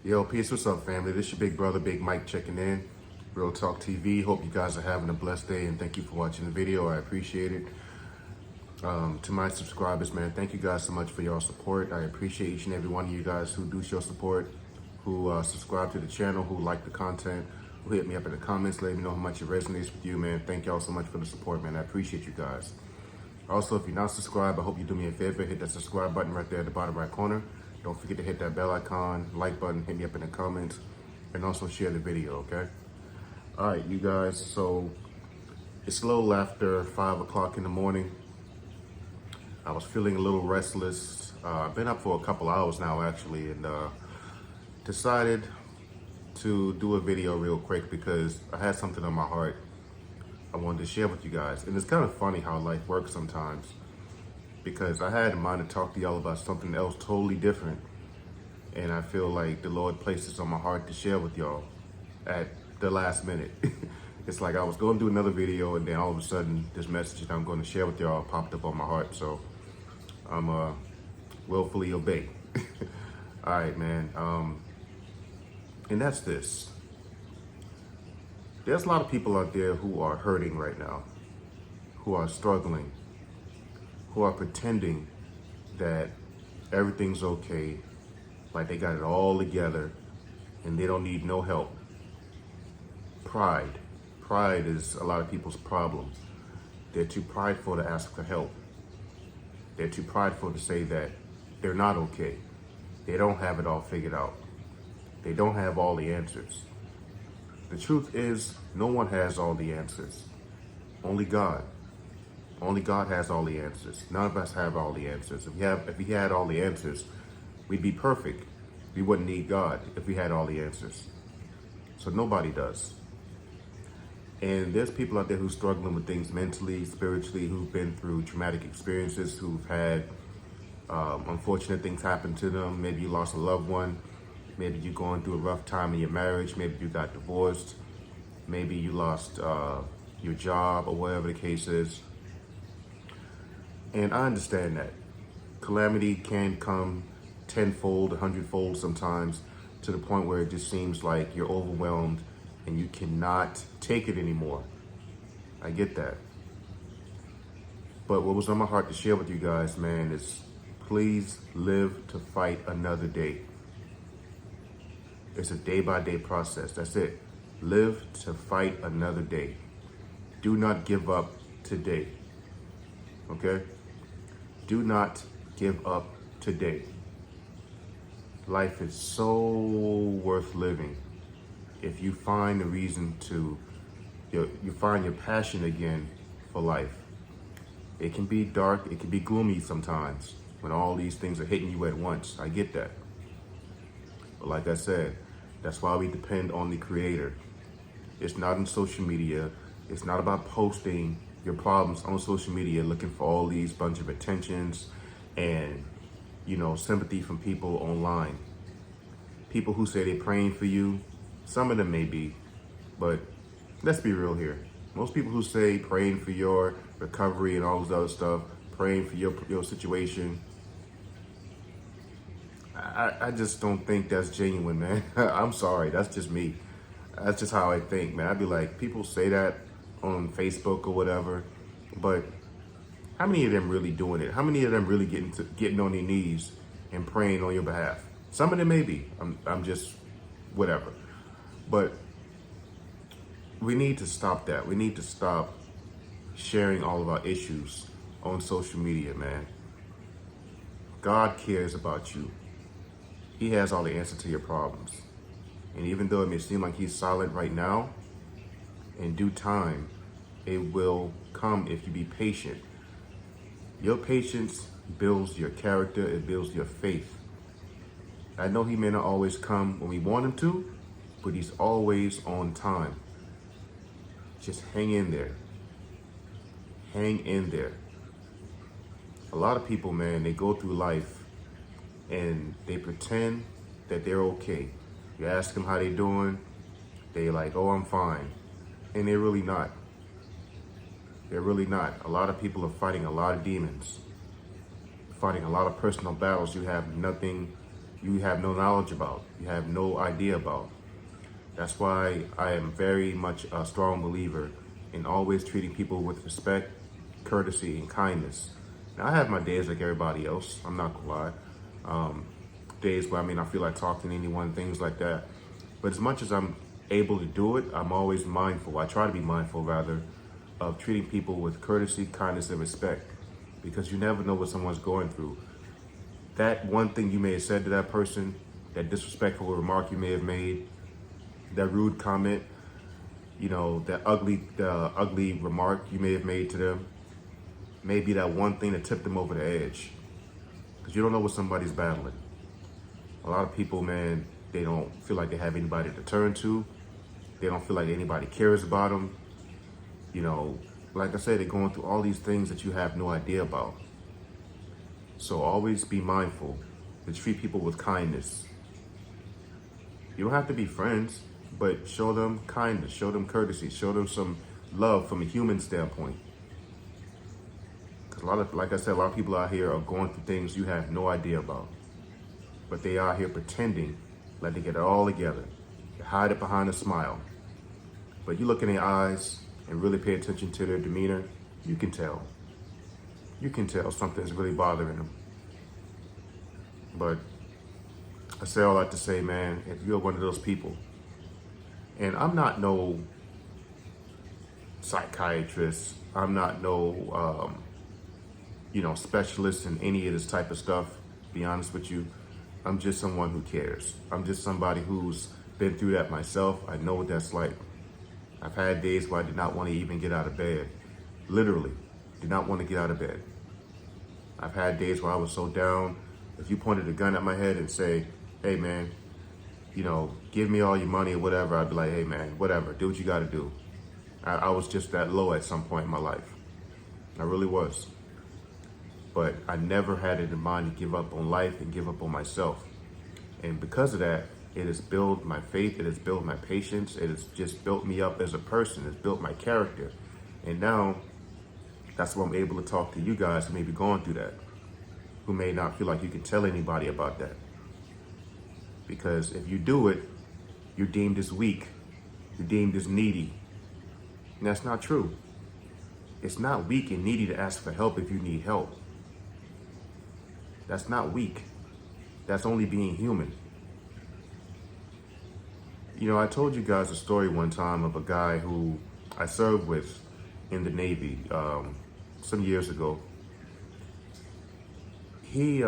Yo, peace, what's up, family? This your big brother, Big Mike, checking in. RealTalkTV. Hope you guys are having a blessed day, and thank you for watching the video. I appreciate it. To my subscribers, man, thank you guys so much for your support. I appreciate each and every one of you guys who do show support, who subscribe to the channel, who like the content, who hit me up in the comments, let me know how much it resonates with you, man. Thank y'all so much for the support, man. I appreciate you guys. Also, if you're not subscribed, I hope you do me a favor. Hit that subscribe button right there at the bottom right corner. Don't forget to hit that bell icon, like button, hit me up in the comments, and also share the video, okay? All right, you guys, so it's a little after 5 o'clock in the morning. I was feeling a little restless. I've been up for a couple hours now, actually, and decided to do a video real quick because I had something on my heart I wanted to share with you guys. And it's kind of funny how life works sometimes, because I had in mind to talk to y'all about something else totally different. And I feel like the Lord placed this on my heart to share with y'all at the last minute. It's like I was going to do another video, and then all of a sudden this message that I'm going to share with y'all popped up on my heart. So I'm willfully obey. All right, man. And that's this. There's a lot of people out there who are hurting right now, who are struggling, who are pretending that everything's okay, like they got it all together and they don't need no help. Pride. Pride is a lot of people's problem. They're too prideful to ask for help. They're too prideful to say that they're not okay. They don't have it all figured out. They don't have all the answers. The truth is, no one has all the answers. Only God. Only God has all the answers. None of us have all the answers. If we had all the answers, we'd be perfect. We wouldn't need God if we had all the answers. So nobody does. And there's people out there who's struggling with things mentally, spiritually, who've been through traumatic experiences, who've had unfortunate things happen to them. Maybe you lost a loved one. Maybe you're going through a rough time in your marriage. Maybe you got divorced. Maybe you lost your job, or whatever the case is. And I understand that. Calamity can come tenfold, 100-fold sometimes, to the point where it just seems like you're overwhelmed and you cannot take it anymore. I get that. But what was on my heart to share with you guys, man, is please live to fight another day. It's a day-by-day process. That's it. Live to fight another day. Do not give up today. Okay? Do not give up today. Life is so worth living if you find a reason to, you find your passion again for life. It can be dark, it can be gloomy sometimes when all these things are hitting you at once. I get that. But like I said, that's why we depend on the Creator. It's not on social media. It's not about posting your problems on social media, looking for all these bunch of attentions and, sympathy from people online. People who say they're praying for you, some of them may be, but let's be real here. Most people who say praying for your recovery and all this other stuff, praying for your situation, I just don't think that's genuine, man. I'm sorry, that's just me. That's just how I think, man. I'd be like, people say that on Facebook or whatever, but how many of them really doing it? How many of them really getting on their knees and praying on your behalf? Some of them may be. I'm just whatever. But we need to stop that. We need to stop sharing all of our issues on social media, man. God cares about you. He has all the answers to your problems. And even though it may seem like he's silent right now, in due time, it will come if you be patient. Your patience builds your character, it builds your faith. I know he may not always come when we want him to, but he's always on time. Just hang in there. Hang in there. A lot of people, man, they go through life and they pretend that they're okay. You ask them how they doing, they like, oh, I'm fine. And they're really not. They're really not. A lot of people are fighting a lot of demons, fighting a lot of personal battles you have nothing you have no knowledge about, you have no idea about. That's why I am very much a strong believer in always treating people with respect, courtesy, and kindness. Now, I have my days like everybody else, I'm not gonna lie. Days where I mean I feel like talking to anyone, things like that. But as much as I'm able to do it, I'm always mindful. I try to be mindful rather of treating people with courtesy, kindness, and respect, because you never know what someone's going through. That one thing you may have said to that person, that disrespectful remark you may have made, that rude comment, you know, the ugly remark you may have made to them, maybe that one thing that tipped them over the edge. Because you don't know what somebody's battling. A lot of people, man, they don't feel like they have anybody to turn to. They don't feel like anybody cares about them. You know, like I said, they're going through all these things that you have no idea about. So always be mindful to treat people with kindness. You don't have to be friends, but show them kindness, show them courtesy, show them some love from a human standpoint. Because like I said, a lot of people out here are going through things you have no idea about. But they are here pretending like they get it all together. They hide it behind a smile. But you look in their eyes and really pay attention to their demeanor, you can tell. You can tell something's really bothering them. But I say all that to say, man, if you're one of those people, and I'm not no psychiatrist, I'm not no, specialist in any of this type of stuff, to be honest with you. I'm just someone who cares. I'm just somebody who's been through that myself. I know what that's like. I've had days where I did not want to even get out of bed. Literally, did not want to get out of bed. I've had days where I was so down. If you pointed a gun at my head and say, hey man, give me all your money or whatever, I'd be like, hey man, whatever, do what you got to do. I was just that low at some point in my life. I really was. But I never had it in mind to give up on life and give up on myself. And because of that, it has built my faith, it has built my patience, it has just built me up as a person, it's built my character. And now, that's why I'm able to talk to you guys who may be going through that, who may not feel like you can tell anybody about that. Because if you do it, you're deemed as weak, you're deemed as needy. And that's not true. It's not weak and needy to ask for help if you need help. That's not weak. That's only being human. I told you guys a story one time of a guy who I served with in the Navy some years ago. He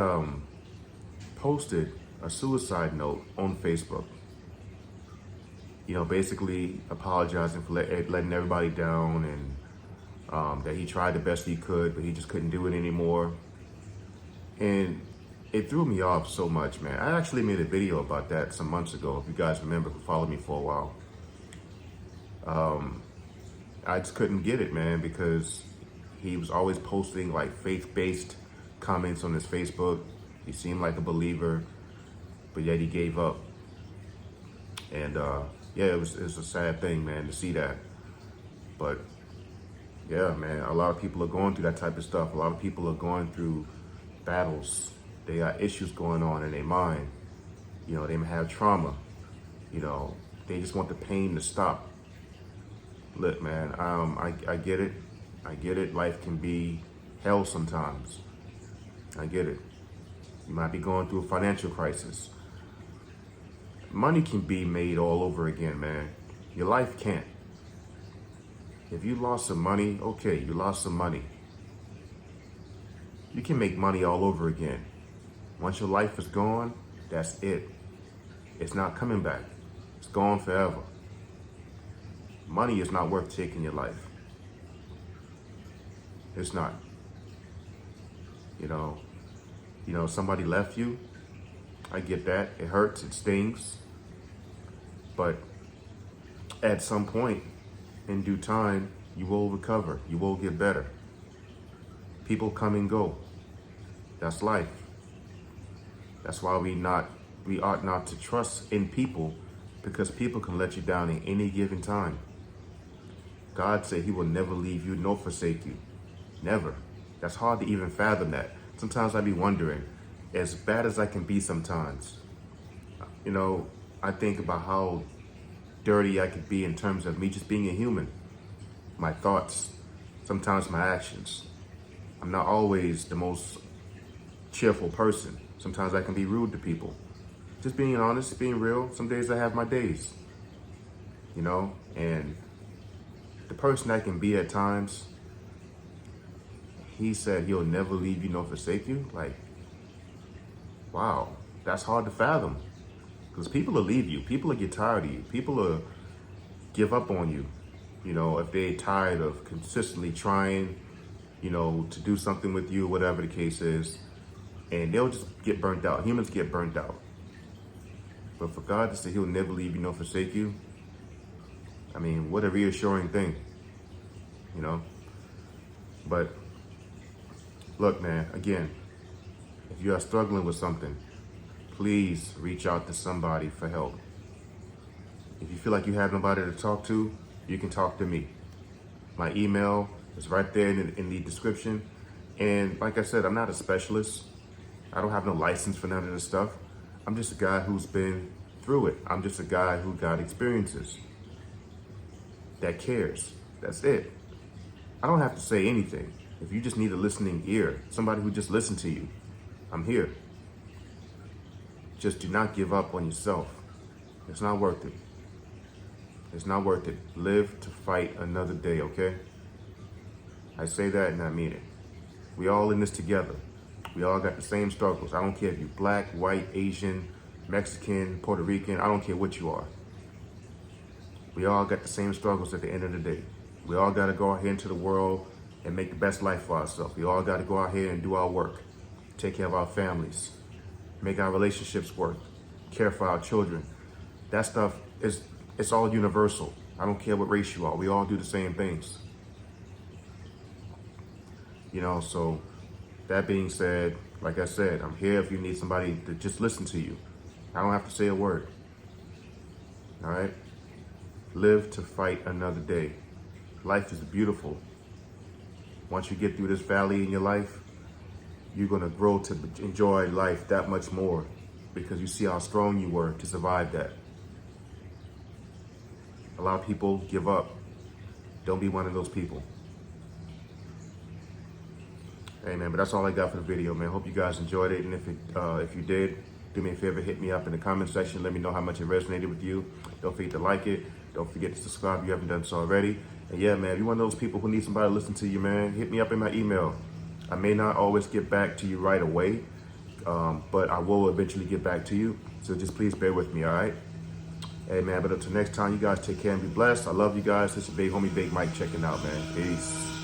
posted a suicide note on Facebook. Basically apologizing for letting everybody down, and that he tried the best he could, but he just couldn't do it anymore. And it threw me off so much, man. I actually made a video about that some months ago, if you guys remember, who followed me for a while. I just couldn't get it, man, because he was always posting like faith-based comments on his Facebook. He seemed like a believer, but yet he gave up. And it was a sad thing, man, to see that. But yeah, man, a lot of people are going through that type of stuff. A lot of people are going through battles. They got issues going on in their mind. They may have trauma. They just want the pain to stop. Look, man, I get it. I get it. Life can be hell sometimes. I get it. You might be going through a financial crisis. Money can be made all over again, man. Your life can't. If you lost some money, okay, you lost some money. You can make money all over again. Once your life is gone, that's it. It's not coming back. It's gone forever. Money is not worth taking your life. It's not. Somebody left you. I get that. It hurts, it stings. But at some point, in due time, you will recover. You will get better. People come and go. That's life. That's why we ought not to trust in people, because people can let you down at any given time. God said he will never leave you nor forsake you. Never. That's hard to even fathom that. Sometimes I be wondering, as bad as I can be sometimes, you know, I think about how dirty I could be in terms of me just being a human. My thoughts, sometimes my actions. I'm not always the most cheerful person. Sometimes I can be rude to people. Just being honest, being real. Some days I have my days, you know, and the person I can be at times, he said he'll never leave you nor forsake you. Like, wow, that's hard to fathom. Because people will leave you. People will get tired of you. People will give up on you, you know, if they're tired of consistently trying, you know, to do something with you, whatever the case is. And they'll just get burnt out. Humans get burnt out. But for God to say he'll never leave you nor forsake you, I mean, what a reassuring thing, you know? But look, man, again, if you are struggling with something, please reach out to somebody for help. If you feel like you have nobody to talk to, you can talk to me. My email is right there in the description. And like I said, I'm not a specialist. I don't have no license for none of this stuff. I'm just a guy who's been through it. I'm just a guy who got experiences. That cares. That's it. I don't have to say anything. If you just need a listening ear, somebody who just listens to you, I'm here. Just do not give up on yourself. It's not worth it. It's not worth it. Live to fight another day, okay? I say that and I mean it. We all in this together. We all got the same struggles. I don't care if you're black, white, Asian, Mexican, Puerto Rican. I don't care what you are. We all got the same struggles at the end of the day. We all got to go out here into the world and make the best life for ourselves. We all got to go out here and do our work, take care of our families, make our relationships work, care for our children. That stuff it's all universal. I don't care what race you are. We all do the same things. You know, so that being said, like I said, I'm here if you need somebody to just listen to you. I don't have to say a word. All right? Live to fight another day. Life is beautiful. Once you get through this valley in your life, you're going to grow to enjoy life that much more because you see how strong you were to survive that. A lot of people give up. Don't be one of those people. Hey man, but that's all I got for the video, man. Hope you guys enjoyed it, and if you did, do me a favor, hit me up in the comment section. Let me know how much it resonated with you. Don't forget to like it. Don't forget to subscribe if you haven't done so already. And yeah, man, if you're one of those people who need somebody to listen to you, man, hit me up in my email. I may not always get back to you right away, but I will eventually get back to you. So just please bear with me, all right? Hey, man, but until next time, you guys take care and be blessed. I love you guys. This is Big Homie Big Mike checking out, man. Peace.